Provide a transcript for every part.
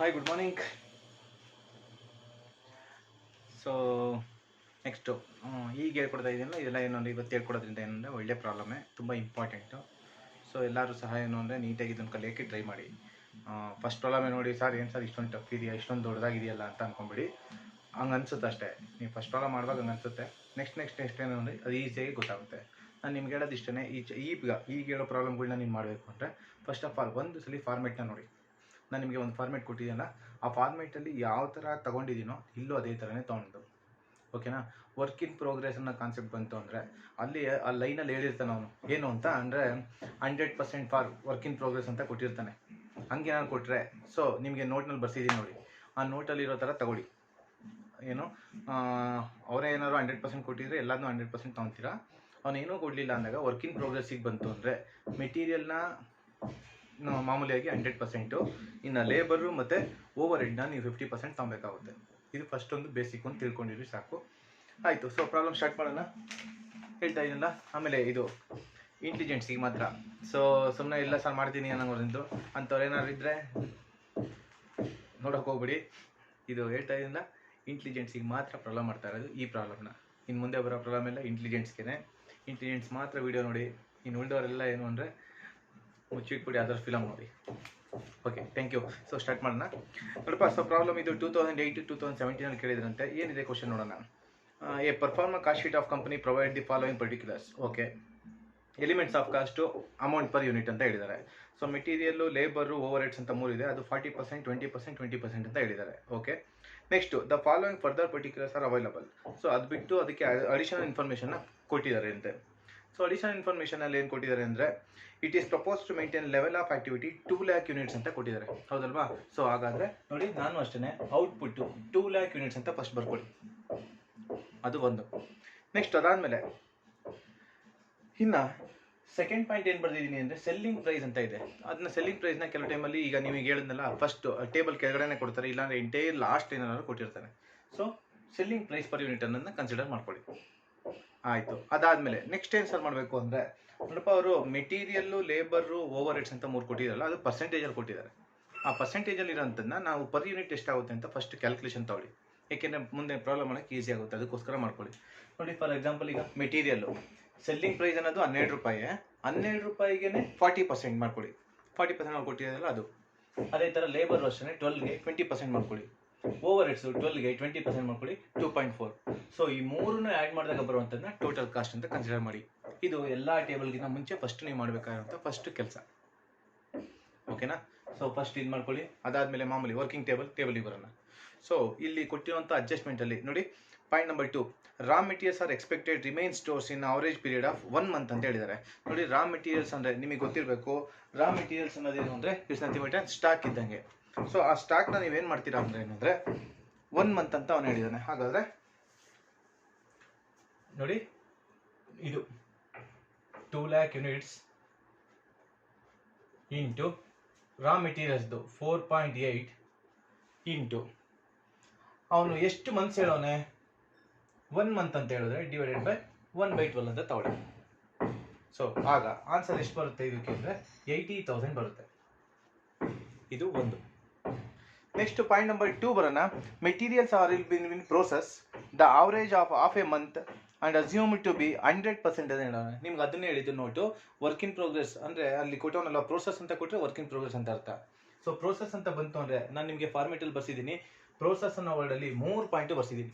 Hi good morning. So next ಈಗ ಹೇಳ್ಕೊಡ್ತಾ ಇದೆಯಲ್ಲ ಇದೆಲ್ಲ ಏನು ಅಂದರೆ ಇವತ್ತು ಹೇಳ್ಕೊಡೋದ್ರಿಂದ ಏನಂದರೆ ಒಳ್ಳೆ ಪ್ರಾಬ್ಲಮ್ಮೇ, ತುಂಬ ಇಂಪಾರ್ಟೆಂಟು. ಸೊ ಎಲ್ಲರೂ ಸಹ ಏನು ಅಂದರೆ ನೀಟಾಗಿ ಇದನ್ನು ಕಲಿಯೋಕ್ಕೆ ಟ್ರೈ ಮಾಡಿ. ಫಸ್ಟ್ ಪ್ರಾಬ್ಲಮೇ ನೋಡಿ ಸರ್, ಏನು ಸರ್ ಇಷ್ಟೊಂದು ಟಫ್ ಇದೆಯಾ, ಇಷ್ಟೊಂದು ದೊಡ್ಡದಾಗಿದೆಯಲ್ಲ ಅಂತ ಅಂದ್ಕೊಂಬಿಡಿ. ಹಂಗೆ ಅನ್ಸುತ್ತೆ ಅಷ್ಟೇ. ನೀವು ಫಸ್ಟ್ ಪ್ರಾಬ್ಲಮ್ ಮಾಡುವಾಗ ಹಂಗೆ ಅನಿಸುತ್ತೆ. ನೆಕ್ಸ್ಟ್ ಏನು ಅಂದರೆ ಅದು ಈಸಿಯಾಗಿ ಗೊತ್ತಾಗುತ್ತೆ. ನಾನು ನಿಮ್ಗೆ ಹೇಳೋದು ಇಷ್ಟೇ. ಈಗ ಹೇಳೋ ಪ್ರಾಬ್ಲಮ್ಗಳನ್ನ ನೀವು ಮಾಡಬೇಕು ಅಂದರೆ ಫಸ್ಟ್ ಆಫ್ ಆಲ್ ಒಂದು ಸಲ ಫಾರ್ಮೆಟ್ನ ನೋಡಿ. ನಾನು ನಿಮಗೆ ಒಂದು ಫಾರ್ಮೆಟ್ ಕೊಟ್ಟಿದ್ದೀನಲ್ಲ, ಆ ಫಾರ್ಮೆಟಲ್ಲಿ ಯಾವ ಥರ ತೊಗೊಂಡಿದ್ದೀನೋ ಇಲ್ಲೂ ಅದೇ ಥರನೇ ತೊಗೊಂಡು, ಓಕೆನಾ. ವರ್ಕ್ ಇನ್ ಪ್ರೋಗ್ರೆಸ್ ಅನ್ನೋ ಕಾನ್ಸೆಪ್ಟ್ ಬಂತು ಅಂದರೆ ಅಲ್ಲಿ ಆ ಲೈನಲ್ಲಿ ಹೇಳಿರ್ತಾನೆ ಅವನು ಏನು ಅಂತ ಅಂದರೆ 100% ಫಾರ್ ವರ್ಕ್ ಇನ್ ಪ್ರೋಗ್ರೆಸ್ ಅಂತ ಕೊಟ್ಟಿರ್ತಾನೆ. ಹಂಗೆ ನಾನು ಕೊಟ್ಟರೆ ಸೊ ನಿಮಗೆ ನೋಟ್ನಲ್ಲಿ ಬರ್ಸಿದ್ದೀನಿ ನೋಡಿ, ಆ ನೋಟಲ್ಲಿರೋ ಥರ ತಗೊಳ್ಳಿ. ಏನು ಅವರೇ ಏನಾದ್ರು 100% ಕೊಟ್ಟಿದ್ರೆ ಎಲ್ಲದನ್ನೂ 100% ತೊಗೊತೀರಾ. ಅವನೇನೂ ಕೊಡಲಿಲ್ಲ ಅಂದಾಗ ವರ್ಕ್ ಇನ್ ಪ್ರೋಗ್ರೆಸ್ಸಿಗೆ ಬಂತು ಅಂದರೆ ಮೆಟೀರಿಯಲ್ನ ಮಾಮೂಲಿಯಾಗಿ 100%, ಇನ್ನು ಲೇಬರು ಮತ್ತು ಓವರ್ ಹೆಡ್ನ ನೀವು 50% ತೊಗೊಬೇಕಾಗುತ್ತೆ. ಇದು ಫಸ್ಟ್ ಒಂದು ಬೇಸಿಕ್ ಒಂದು ತಿಳ್ಕೊಂಡಿರಿ ಸಾಕು. ಆಯಿತು. ಸೊ ಪ್ರಾಬ್ಲಮ್ ಸ್ಟಾರ್ಟ್ ಮಾಡೋಣ. ಹೇಳ್ತಾ ಇದ್ದೀನಲ್ಲ, ಆಮೇಲೆ ಇದು ಇಂಟೆಲಿಜೆನ್ಸಿಗೆ ಮಾತ್ರ. ಸೊ ಸುಮ್ಮನೆ ಇಲ್ಲ ಸರ್ ಮಾಡ್ತೀನಿ ಅನ್ನೋದು ಅಂಥವ್ರು ಏನಾದ್ರು ಇದ್ದರೆ ನೋಡೋಕೆ ಹೋಗ್ಬಿಡಿ. ಇದು ಹೇಳ್ತಾ ಇದ್ದೀನಲ್ಲ, ಇಂಟೆಲಿಜೆನ್ಸಿಗೆ ಮಾತ್ರ ಪ್ರಾಬ್ಲಮ್ ಮಾಡ್ತಾ ಇರೋದು ಈ ಪ್ರಾಬ್ಲಮ್ನ. ಇನ್ನು ಮುಂದೆ ಬರೋ ಪ್ರಾಬ್ಲಮ್ ಎಲ್ಲ ಇಂಟೆಲಿಜೆನ್ಸ್ ಮಾತ್ರ ವೀಡಿಯೋ ನೋಡಿ. ಇನ್ನು ಉಳಿದವರೆಲ್ಲ ಏನು ಅಂದರೆ ಮುಚ್ಚಿಟ್ಬಿಡಿ, ಅದರ ಫಿಲಮ್ ನೋಡಿ. Okay, thank you. So start ಮಾಡೋಣ ನೋಡಪ್ಪ. ಸೊ ಪ್ರಾಬ್ಲಮ್ ಇದು 2008-2017 ಕೇಳಿದ್ರಂತೆ. ಏನಿದೆ ಕ್ವಶನ್ ನೋಡೋಣ. A perform cost sheet of company provide the following particulars. Okay, elements of cost amount per unit ಅಂತ ಹೇಳಿದ್ದಾರೆ. So material, labour, over heads ಅಂತ ಮೂರು ಇದೆ. ಅದು 40%, 20%, 20% ಅಂತ ಹೇಳಿದ್ದಾರೆ. Okay, next the following further particulars are available. So ಅದು ಬಿಟ್ಟು ಅದಕ್ಕೆ ಅಡಿಷನಲ್ ಇನ್ಫಾರ್ಮೇಷನ್ನ ಕೊಟ್ಟಿದ್ದಾರೆ ಅಂತೆ. ಸೊ ಅಡಿಷನಲ್ ಇನ್ಫಾರ್ಮೇಷನಲ್ಲಿ ಏನು ಕೊಟ್ಟಿದ್ದಾರೆ ಅಂದರೆ it is propose to maintain level of activity 2 lakh units ಅಂತ ಕೊಟ್ಟಿದ್ದಾರೆ. ಹೌದಲ್ವಾ? ಸೊ ಹಾಗಾದರೆ ನೋಡಿ, ನಾನು ಅಷ್ಟೇ ಔಟ್ಪುಟ್ಟು 2 lakh ಯೂನಿಟ್ಸ್ ಅಂತ ಫಸ್ಟ್ ಬರ್ಕೊಳ್ಳಿ. ಅದು ಒಂದು. ನೆಕ್ಸ್ಟ್ ಅದಾದಮೇಲೆ ಇನ್ನು ಸೆಕೆಂಡ್ ಪಾಯಿಂಟ್ ಏನು ಬರ್ದಿದ್ದೀನಿ ಅಂದರೆ ಸೆಲ್ಲಿಂಗ್ ಪ್ರೈಸ್ ಅಂತ ಇದೆ. ಅದನ್ನ ಸೆಲ್ಲಿಂಗ್ ಪ್ರೈಸ್ನ ಕೆಲವು ಟೈಮಲ್ಲಿ ಈಗ ನಿಮಗೆ ಹೇಳಿದ್ನಲ್ಲ, ಫಸ್ಟ್ ಟೇಬಲ್ ಕೆಳಗಡೆನೇ ಕೊಡ್ತಾರೆ, ಇಲ್ಲಾಂದರೆ ಎಂಟೈರ್ ಲಾಸ್ಟ್ ಏನಾದ್ರು ಕೊಟ್ಟಿರ್ತಾರೆ. So selling price per unit ಅನ್ನೋದನ್ನ ಕನ್ಸಿಡರ್ ಮಾಡ್ಕೊಳ್ಳಿ. ಆಯಿತು. ಅದಾದಮೇಲೆ ನೆಕ್ಸ್ಟ್ ಏನು ಸರ್ ಮಾಡಬೇಕು ಅಂದರೆ ನೋಡಪ್ಪ, ಅವರು ಮೆಟೀರಿಯಲ್ಲು, ಲೇಬರು, ಓವರ್ ಹೆಡ್ಸ್ ಅಂತ ಮೂರು ಕೊಟ್ಟಿದ್ದಾರಲ್ಲ, ಅದು ಪರ್ಸೆಂಟೇಜಲ್ಲಿ ಕೊಟ್ಟಿದ್ದಾರೆ. ಆ ಪರ್ಸೆಂಟೇಜಲ್ಲಿ ಇರೋಂಥದ್ದನ್ನ ನಾವು ಪರ್ ಯೂನಿಟ್ ಎಷ್ಟಾಗುತ್ತೆ ಅಂತ ಫಸ್ಟ್ ಕ್ಯಾಲ್ಕುಲೇಷನ್ ತೊಗೊಳ್ಳಿ. ಏಕೆಂದರೆ ಮುಂದೆ ಪ್ರಾಬ್ಲಮ್ ಮಾಡೋಕ್ಕೆ ಈಸಿ ಆಗುತ್ತೆ, ಅದಕ್ಕೋಸ್ಕರ ಮಾಡ್ಕೊಳ್ಳಿ. ನೋಡಿ, ಫಾರ್ ಎಕ್ಸಾಂಪಲ್ ಈಗ ಮೆಟೀರಿಯಲ್ಲು ಸೆಲ್ಲಿಂಗ್ ಪ್ರೈಸ್ ಅನ್ನೋದು 12 ರೂಪಾಯಿ. 12 ರೂಪಾಯಿಗೆ 40% ಮಾಡ್ಕೊಳ್ಳಿ. 40% ನಾವು ಕೊಟ್ಟಿರೋದಲ್ಲ ಅದು. ಅದೇ ಥರ ಲೇಬರ್ ಅಷ್ಟೇ 12ಗೆ 20% ಮಾಡ್ಕೊಳ್ಳಿ. ಓವರ್ ಹೆಡ್ಸು 12ಗೆ 20% ಮಾಡ್ಕೊಳ್ಳಿ, 2.4. ಸೊ ಈ ಮೂರನ್ನು ಆ್ಯಡ್ ಮಾಡಿದಾಗ ಬರುವಂಥದ್ದನ್ನ ಟೋಟಲ್ ಕಾಸ್ಟ್ ಅಂತ ಕನ್ಸಿಡರ್ ಮಾಡಿ. ಇದು ಎಲ್ಲ ಟೇಬಲ್ಗಿಂತ ಮುಂಚೆ ಫಸ್ಟ್ ನೀವು ಮಾಡಬೇಕಾಗಿರುವಂಥ ಫಸ್ಟ್ ಕೆಲಸ. ಓಕೆನಾ? ಸೊ ಫಸ್ಟ್ ಇದು ಮಾಡ್ಕೊಳ್ಳಿ. ಅದಾದಮೇಲೆ ಮಾಮೂಲಿ ವರ್ಕಿಂಗ್ ಟೇಬಲಿಗೆ ಬರೋಣ. ಸೊ ಇಲ್ಲಿ ಕೊಟ್ಟಿರುವಂಥ ಅಡ್ಜಸ್ಟ್ಮೆಂಟಲ್ಲಿ ನೋಡಿ, point number 2, raw materials R expected remain stores in average period of 1 month ಅಂತ ಹೇಳಿದ್ದಾರೆ. ನೋಡಿ, ರಾ ಮೆಟೀರಿಯಲ್ಸ್ ಅಂದರೆ ನಿಮಗೆ ಗೊತ್ತಿರಬೇಕು. ರಾ ಮೆಟೀರಿಯಲ್ಸ್ ಅನ್ನೋದೇನು ಅಂದರೆ ಇಟ್ಸ್ ನಥಿಂಗ್ ಬಟ್ ಸ್ಟಾಕ್ ಇದ್ದಂಗೆ. ಸೊ ಆ ಸ್ಟಾಕ್ನ ನೀವೇನು ಮಾಡ್ತೀರಾ ಅಂದರೆ ಏನಂದರೆ 1 month ಅಂತ ಅವನು ಹೇಳಿದ್ದಾನೆ. ಹಾಗಾದರೆ ನೋಡಿ, ಇದು 2 lakh ಯೂನಿಟ್ಸ್ ಇಂಟು ರಾ ಮೆಟೀರಿಯಲ್ಸ್ದು 4.8 ಇಂಟು ಅವನು ಎಷ್ಟು ಮಂತ್ಸ್ ಹೇಳೋನೆ, 1 month ಅಂತ ಹೇಳಿದ್ರೆ ಡಿವೈಡೆಡ್ ಬೈ 1/12 ಅಂತ ತಗೊಳ್ಳಿ. ಸೊ ಆಗ ಆನ್ಸರ್ ಎಷ್ಟು ಬರುತ್ತೆ ಇದಕ್ಕೆ ಅಂದರೆ 80,000 ಬರುತ್ತೆ. ಇದು ಒಂದು. ನೆಕ್ಸ್ಟ್ ಪಾಯಿಂಟ್ ನಂಬರ್ 2 ಬರೋಣ. Materials are in process the average of half a month and assume to be 100% ಅಂತ ಹೇಳೋಣ. ನಿಮ್ಗೆ ಅದನ್ನೇ ಹೇಳಿದ್ದು ನೋಟು. ವರ್ಕ್ ಇನ್ ಪ್ರೋಗ್ರೆಸ್ ಅಂದರೆ ಅಲ್ಲಿ ಕೊಟ್ಟವನಲ್ಲ, ಪ್ರೋಸೆಸ್ ಅಂತ ಕೊಟ್ಟರೆ ವರ್ಕ್ ಇನ್ ಪ್ರೋಗ್ರೆಸ್ ಅಂತ ಅರ್ಥ. ಸೊ ಪ್ರೋಸೆಸ್ ಅಂತ ಬಂತು ಅಂದರೆ ನಾನು ನಿಮಗೆ ಫಾರ್ಮೆಟಲ್ಲಿ ಬರ್ಸಿದ್ದೀನಿ. ಪ್ರೋಸೆಸ್ ಅನ್ನೋ ವರ್ಡಲ್ಲಿ 3 ಪಾಯಿಂಟು ಬರ್ಸಿದ್ದೀನಿ: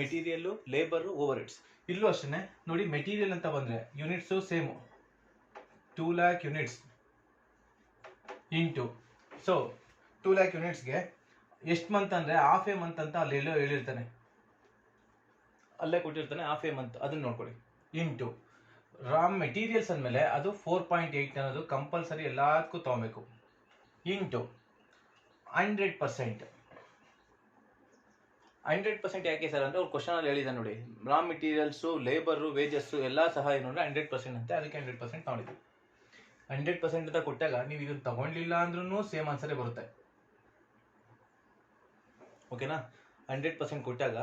ಮೆಟೀರಿಯಲ್ಲು, ಲೇಬರು, ಓವರ್ ಹೆಡ್ಸ್. ಇಲ್ಲೂ ಅಷ್ಟೇ ನೋಡಿ, ಮೆಟೀರಿಯಲ್ ಅಂತ ಬಂದರೆ units same 2 lakh units into. So 2 lakh ಯೂನಿಟ್ಸ್ಗೆ ಎಷ್ಟು ಮಂತ್ ಅಂದರೆ ಹಾಫ್ ಎ ಮಂತ್ ಅಂತ ಅಲ್ಲಿ ಎಲ್ಲೋ ಹೇಳಿರ್ತಾನೆ, ಅಲ್ಲೇ ಕೊಟ್ಟಿರ್ತಾನೆ ಹಾಫ್ ಎ ಮಂತ್, ಅದನ್ನ ನೋಡ್ಕೊಳ್ಳಿ. ಇಂಟು ರಾ ಮೆಟೀರಿಯಲ್ಸ್ ಅಂದಮೇಲೆ ಅದು 4.8 ಅನ್ನೋದು ಕಂಪಲ್ಸರಿ ಎಲ್ಲದಕ್ಕೂ ತೊಗೊಬೇಕು. ಇಂಟು 100%. 100% ಯಾಕೆ ಸರ್ ಅಂದರೆ ಅವ್ರು ಕ್ವಶನಲ್ಲಿ ಹೇಳಿದ ನೋಡಿ, ರಾ ಮೆಟೀರಿಯಲ್ಸು, ಲೇಬರು, ವೇಜಸ್ಸು ಎಲ್ಲ ಸಹ ಏನು ಅಂದರೆ 100% ಅಂತೆ. ಅದಕ್ಕೆ 100% ತೊಗೊಂಡಿದ್ವಿ. 100% ಅಂತ ಕೊಟ್ಟಾಗ ನೀವು ಇದನ್ನು ತಗೊಳ್ಳಿಲ್ಲ ಅಂದ್ರೂ ಸೇಮ್ ಆನ್ಸರೇ ಬರುತ್ತೆ. ಓಕೆನಾ? 100% ಕೊಟ್ಟಾಗ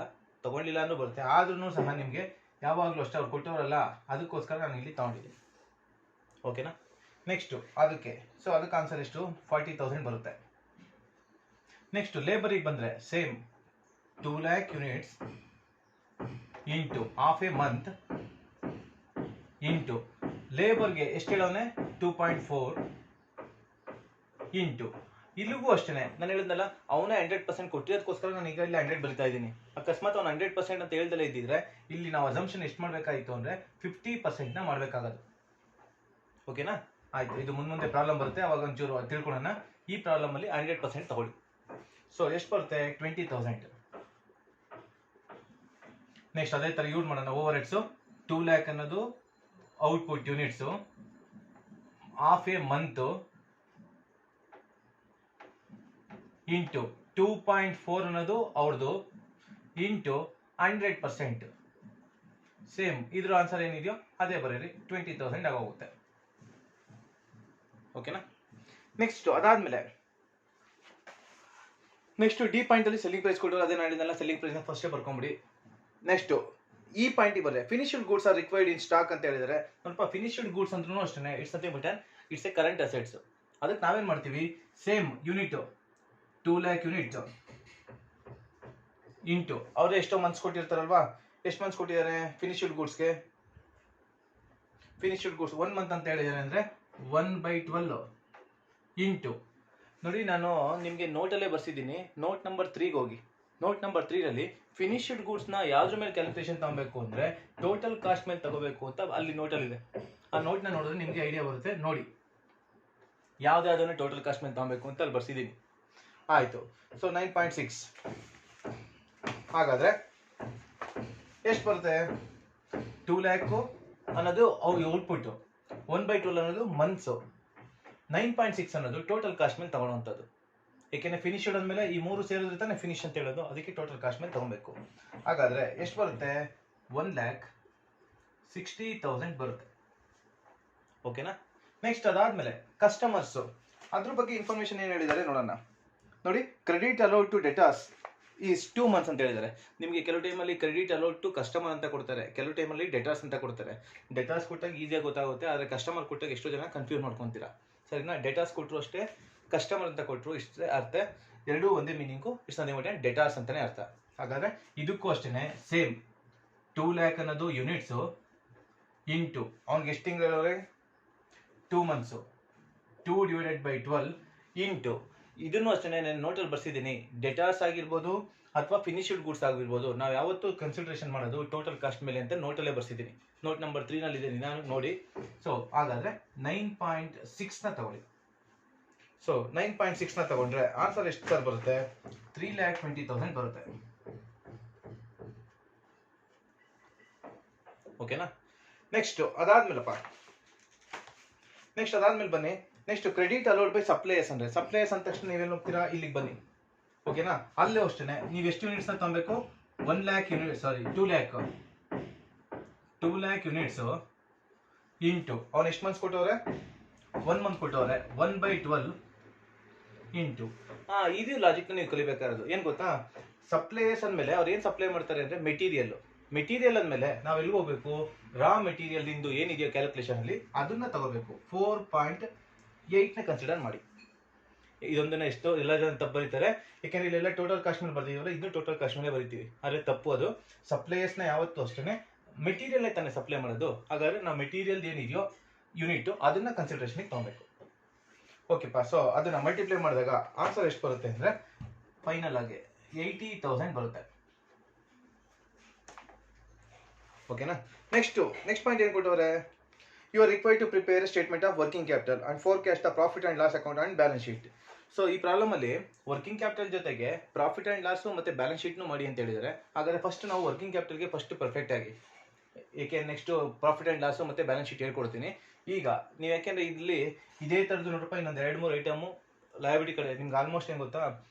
ತಗೊಳ್ಳಿಲ್ಲ ಅಂದ್ರೂ ಬರುತ್ತೆ. ಆದ್ರೂ ಸಹ ನಿಮಗೆ ಯಾವಾಗಲೂ ಅಷ್ಟೇ ಅವ್ರು ಕೊಟ್ಟವರಲ್ಲ, ಅದಕ್ಕೋಸ್ಕರ ನಾನು ಇಲ್ಲಿ ತೊಗೊಂಡಿದ್ದೀನಿ. ಓಕೆನಾ? ನೆಕ್ಸ್ಟು ಅದಕ್ಕೆ. ಸೊ ಅದಕ್ಕೆ ಆನ್ಸರ್ ಎಷ್ಟು? 40,000 ಬರುತ್ತೆ. ನೆಕ್ಸ್ಟ್ ಲೇಬರಿಗೆ ಬಂದರೆ same 2 lakh units into half a month into ಲೇಬರ್ಗೆ ಎಷ್ಟು ಹೇಳೋನೆ 2.4 ಇಂಟು ಇಲ್ಲಿಗೂ ಅಷ್ಟೇ ನಾನು ಹೇಳಿದ್ನಲ್ಲ ಅವನೇ 100% ಕೊಟ್ಟಿರೋದಕ್ಕೋಸ್ಕರ ನಾನು ಈಗ ಇಲ್ಲಿ 100 ಬರಿತಾ ಇದ್ದೀನಿ. ಅಕಸ್ಮಾತ್ ಅವ್ನು 100% ಅಂತ ಹೇಳ್ದಲೇ ಇದ್ದಿದ್ರೆ ಇಲ್ಲಿ ನಾವು ಅಸಂಪ್ಷನ್ ಎಷ್ಟು ಮಾಡಬೇಕಾಗಿತ್ತು ಅಂದರೆ 50% ಮಾಡಬೇಕಾಗೋದು. ಓಕೆನಾ? ಆಯ್ತು, ಇದು ಮುಂದೆ ಪ್ರಾಬ್ಲಮ್ ಬರುತ್ತೆ, ಅವಾಗ ಒಂಚೂರು ತಿಳ್ಕೊಳ್ಳೋಣ. ಈ ಪ್ರಾಬ್ಲಮ್ ಅಲ್ಲಿ 100% ತಗೊಳ್ಳಿ. ಸೊ ಎಷ್ಟು ಬರುತ್ತೆ? 20,000. ನೆಕ್ಸ್ಟ್ ಅದೇ ತರ ಯೂಸ್ ಮಾಡೋಣ. ಓವರ್ ಹೆಡ್ಸು 2 lakh ಅನ್ನೋದು output units, half a month into 2.4 ಅನ್ನೋದು ಅವ್ರದ್ದು ಇಂಟು 100%. ಸೇಮ್ ಇದ್ರ ಆನ್ಸರ್ ಏನಿದೆಯೋ ಅದೇ ಬರೀರಿ, 20,000 ಆಗೋಗುತ್ತೆ. ಓಕೆನಾ? ನೆಕ್ಸ್ಟ್ ಅದಾದ್ಮೇಲೆ ನೆಕ್ಸ್ಟ್ ಡಿ ಪಾಯಿಂಟ್ ಅಲ್ಲಿ ಸೆಲ್ಲಿಂಗ್ ಪ್ರೈಸ್ ಕೊಟ್ಟರು, ಅದೇ ನಾಡಿನೆಲ್ಲ ಸೆಲ್ಲಿಂಗ್ ಪ್ರೈಸ್ ಫಸ್ಟೇ ಬರ್ಕೊಂಬಿಡಿ. ನೆಕ್ಸ್ಟ್ ಈ ಪಾಯಿಂಟ್ ಬಂದ್ರೆ finished goods R required in stock ಅಂತ ಹೇಳಿದರೆ, ಸ್ವಲ್ಪ ಫಿನಿಶ್ಡ್ ಗೂಡ್ಸ್ ಅಂದ್ರೂ ಅಷ್ಟೇ it's nothing but it's A current assets. ಅದಕ್ಕೆ ನಾವೇನ್ ಮಾಡ್ತೀವಿ, same unit 2 lakh units into ಅವ್ರು ಎಷ್ಟೋ ಮಂತ್ಸ್ ಕೊಟ್ಟಿರ್ತಾರಲ್ವಾ, ಎಷ್ಟು ಮಂತ್ಸ್ ಕೊಟ್ಟಿದ್ದಾರೆ ಫಿನಿಶ್ಡ್ ಗೂಡ್ಸ್ಗೆ? ಫಿನಿಶ್ಡ್ ಗೂಡ್ಸ್ 1 ಮಂತ್ ಅಂತ ಹೇಳಿದ್ದಾರೆ ಅಂದ್ರೆ 1/12 ಇಂಟು ನೋಡಿ, ನಾನು ನಿಮಗೆ ನೋಟಲ್ಲೇ ಬರ್ಸಿದ್ದೀನಿ. ನೋಟ್ ನಂಬರ್ 3ಗೆ ಹೋಗಿ. ನೋಟ್ ನಂಬರ್ 3ರಲ್ಲಿ ಫಿನಿಶ್ಡ್ ಗೂಡ್ಸ್ನ ಯಾವ್ದ್ರ ಮೇಲೆ ಕ್ಯಾಲ್ಕುಲೇಷನ್ ತಗೋಬೇಕು ಅಂದ್ರೆ ಟೋಟಲ್ ಕಾಸ್ಟ್ ಮೇಲೆ ತಗೋಬೇಕು ಅಂತ ಅಲ್ಲಿ ನೋಟಲ್ಲಿದೆ. ಆ ನೋಟ್ನ ನೋಡಿದ್ರೆ ನಿಮಗೆ ಐಡಿಯಾ ಬರುತ್ತೆ. ನೋಡಿ ಯಾವ್ದಾವ್ದನ್ನ ಟೋಟಲ್ ಕಾಸ್ಟ್ ಮೇಲೆ ತಗೋಬೇಕು ಅಂತ ಅಲ್ಲಿ ಬರ್ಸಿದ್ದೀನಿ. ಆಯ್ತು. ಸೊ 9.6 ಹಾಗಾದ್ರೆ ಎಷ್ಟು ಬರುತ್ತೆ? 2 lakh ಅನ್ನೋದು ಔಟ್ಪುಟ್, 1/12 ಅನ್ನೋದು ಮಂತ್ಸು, 9.6 ಅನ್ನೋದು ಟೋಟಲ್ ಕಾಸ್ಟ್ ಮೇಲೆ ತಗೊಳ್ಳೋವಂಥದ್ದು. ಏಕೆಂದ್ರೆ ಫಿನಿಶ್ಡ್ ಅಂದಮೇಲೆ ಈ ಮೂರು ಸೇರಿದ್ರೆ ತಾನೇ ಫಿನಿಶ್ ಅಂತ ಹೇಳೋದು, ಅದಕ್ಕೆ ಟೋಟಲ್ ಕಾಸ್ಟ್ ಮೇಲೆ ತಗೊಬೇಕು. ಹಾಗಾದ್ರೆ ಎಷ್ಟು ಬರುತ್ತೆ? 1,60,000 ಬರುತ್ತೆ. ಓಕೆನಾ? ನೆಕ್ಸ್ಟ್ ಅದಾದ್ಮೇಲೆ ಕಸ್ಟಮರ್ಸ್, ಅದ್ರ ಬಗ್ಗೆ ಇನ್ಫಾರ್ಮೇಶನ್ ಏನು ಹೇಳಿದ್ದಾರೆ ನೋಡೋಣ. ನೋಡಿ, credit allowed to debtors is 2 months ಅಂತ ಹೇಳಿದ್ದಾರೆ. ನಿಮಗೆ ಕೆಲವು ಟೈಮಲ್ಲಿ ಕ್ರೆಡಿಟ್ ಅಲೌಡ್ ಟು ಕಸ್ಟಮರ್ ಅಂತ ಕೊಡ್ತಾರೆ, ಕೆಲವು ಟೈಮಲ್ಲಿ ಡೆಟಾಸ್ ಅಂತ ಕೊಡ್ತಾರೆ. ಡೆಟಾಸ್ ಕೊಟ್ಟಾಗ ಈಸಿಯಾಗಿ ಗೊತ್ತಾಗುತ್ತೆ, ಆದರೆ ಕಸ್ಟಮರ್ ಕೊಟ್ಟಾಗ ಎಷ್ಟೋ ಜನ ಕನ್ಫ್ಯೂಸ್ ಮಾಡ್ಕೊತೀರಾ. ಸರಿನಾ? ಡೆಟಾಸ್ ಕೊಟ್ಟರು ಅಷ್ಟೇ, ಕಸ್ಟಮರ್ ಅಂತ ಕೊಟ್ಟರು ಇಷ್ಟೇ ಅರ್ಥ, ಎರಡೂ ಒಂದೇ ಮೀನಿಂಗು. ಇಷ್ಟು ಒಂದೇ ಡೆಟಾಸ್ ಅಂತಾನೆ ಅರ್ಥ. ಹಾಗಾದ್ರೆ ಇದಕ್ಕೂ ಅಷ್ಟೇ ಸೇಮ್ 2 lakh ಅನ್ನೋದು ಯೂನಿಟ್ಸು ಇಂಟು ಅವ್ನಿಗೆ ಎಷ್ಟು ತಿಂಗಳವ್ರೆ? 2 months, 2/12 ಇಂಟು ಇದನ್ನು ಅಷ್ಟೇ ನಾನು ನೋಟಲ್ಲಿ ಬರ್ಸಿದ್ದೀನಿ. ಡೆಟಾಸ್ ಆಗಿರ್ಬೋದು ಅಥವಾ ಫಿನಿಶ್ಡ್ ಗೂಡ್ಸ್ ಆಗಿರ್ಬೋದು, ನಾವು ಯಾವತ್ತೂ ಕನ್ಸಿಡರೇಷನ್ ಮಾಡೋದು ಟೋಟಲ್ ಕಾಸ್ಟ್ ಮೇಲೆ ಅಂತ ನೋಟಲ್ಲೇ ಬರ್ಸಿದ್ದೀನಿ. ನೋಟ್ ನಂಬರ್ 3ನಲ್ಲಿ ಇದೆ, ನಾನು ನೋಡಿ. ಸೊ ಹಾಗಾದ್ರೆ 9.6ನ ತಗೊಳ್ಳಿ. ಸೊ 9.6ನ ತಗೊಂಡ್ರೆ ಆನ್ಸರ್ ಎಷ್ಟು ಸರ್ ಬರುತ್ತೆ? 3,20,000 ಬರುತ್ತೆ. ಓಕೆನಾ? ನೆಕ್ಸ್ಟ್ ಅದಾದ್ಮೇಲೆ ಬನ್ನಿ. Next credit allowed by suppliers ಅಂದ್ರೆ, ಸಪ್ಲೈಯರ್ಸ್ ಅಂದ ತಕ್ಷಣ ನೀವೇನು ಹೋಗ್ತೀರಾ? ಇಲ್ಲಿಗೆ ಬನ್ನಿ. ಓಕೆನಾ? ಅಲ್ಲೇ ಅಷ್ಟೇ ನೀವು ಎಷ್ಟು ಯೂನಿಟ್ಸ್ ತಗೊಬೇಕು? 1 lakh ಯೂನಿಟ್, ಸಾರಿ 2 lakh ಯೂನಿಟ್ಸ್ ಇಂಟು ಅವ್ನು ಎಷ್ಟು ಮಂತ್ಸ್ ಕೊಟ್ಟವ್ರೆ? 1 month ಕೊಟ್ಟವ್ರೆ, 1/12 ಇಂಟು ಇದು ಲಾಜಿಕ್ನ ನೀವು ಕಲಿಬೇಕಾಗಿರೋದು. ಏನು ಗೊತ್ತಾ? ಸಪ್ಲೈಯರ್ಸ್ ಅಂದಮೇಲೆ ಅವ್ರು ಏನು ಸಪ್ಲೈ ಮಾಡ್ತಾರೆ ಅಂದರೆ ಮೆಟೀರಿಯಲ್ ಅಂದಮೇಲೆ ನಾವು ಎಲ್ಲಿಗೆ ಹೋಗ್ಬೇಕು? ರಾ ಮೆಟೀರಿಯಲ್ ಇಂದು ಏನಿದೆಯೋ ಕ್ಯಾಲ್ಕುಲೇಷನ್ ಅಲ್ಲಿ ಅದನ್ನ ತಗೋಬೇಕು. 4.8ನ ಕನ್ಸಿಡರ್ ಮಾಡಿ. ಇದೊಂದನ್ನ ಎಷ್ಟೋ ಎಲ್ಲ ಜನ ತಪ್ಪು ಬರೀತಾರೆ, ಯಾಕೆಂದ್ರೆ ಇಲ್ಲೆಲ್ಲ ಟೋಟಲ್ ಕಾಸ್ಟ್ ಮೇಲೆ ಬರ್ತೀವಲ್ಲ, ಇದು ಟೋಟಲ್ ಕಾಸ್ಟ್ ಮೇಲೆ ಬರಿತೀವಿ. ಆದರೆ ತಪ್ಪು ಅದು. ಸಪ್ಲೈಯರ್ಸ್ನ ಯಾವತ್ತೂ ಅಷ್ಟೇ ಮೆಟೀರಿಯಲ್ ತಾನೇ ಸಪ್ಲೈ ಮಾಡೋದು. ಹಾಗಾದ್ರೆ ನಾವು ಮೆಟೀರಿಯಲ್ ಏನಿದೆಯೋ ಯೂನಿಟ್ ಅದನ್ನ ಕನ್ಸಿಡರೇಷನ್ಗೆ ತಗೋಬೇಕು. ಓಕೆಪಾ? ಸೊ ಅದನ್ನ ಮಲ್ಟಿಪ್ಲೈ ಮಾಡಿದಾಗ ಆನ್ಸರ್ ಎಷ್ಟು ಬರುತ್ತೆ ಅಂದ್ರೆ ಫೈನಲ್ ಆಗಿ 80,000 ಬರುತ್ತೆ. ಓಕೆನಾ? ನೆಕ್ಸ್ಟ್ ಪಾಯಿಂಟ್ ಏನು ಕೊಟ್ಟವ್ರೆ? You are required to prepare statement of working capital and forecast the profit and loss account and balance sheet. So ಈ ಪ್ರಾಬ್ಲಮ್ ಅಲ್ಲಿ ವರ್ಕಿಂಗ್ ಕ್ಯಾಪಿಟಲ್ ಜೊತೆಗೆ ಪ್ರಾಫಿಟ್ ಅಂಡ್ ಲಾಸ್ ಮತ್ತೆ ಬ್ಯಾಲೆನ್ಸ್ ಶೀಟ್ನು ಮಾಡಿ ಅಂತ ಹೇಳಿದರೆ, ಹಾಗಾದ್ರೆ ಫಸ್ಟ್ ನಾವು ವರ್ಕಿಂಗ್ ಕ್ಯಾಪಿಟಲ್ಗೆ ಫಸ್ಟ್ ಪರ್ಫೆಕ್ಟ್ ಆಗಿ, ಏಕೆ ನೆಕ್ಸ್ಟ್ ಪ್ರಾಫಿಟ್ ಅಂಡ್ ಲಾಸ್ ಮತ್ತೆ ಬ್ಯಾಲೆನ್ಸ್ ಶೀಟ್ ಹೇಳ್ಕೊಡ್ತೀನಿ. ಈಗ ನೀವು ಯಾಕೆಂದ್ರೆ ಇಲ್ಲಿ ಇದೇ ಥರದ್ದು ನೋಡ್ರಪ್ಪ, ಇನ್ನೊಂದು 2-3 ಐಟಮು ಲಯಬಿಲಿಟಿ ಕಡೆ ನಿಮ್ಗೆ ಆಲ್ಮೋಸ್ಟ್ ಏನು ಗೊತ್ತಾ,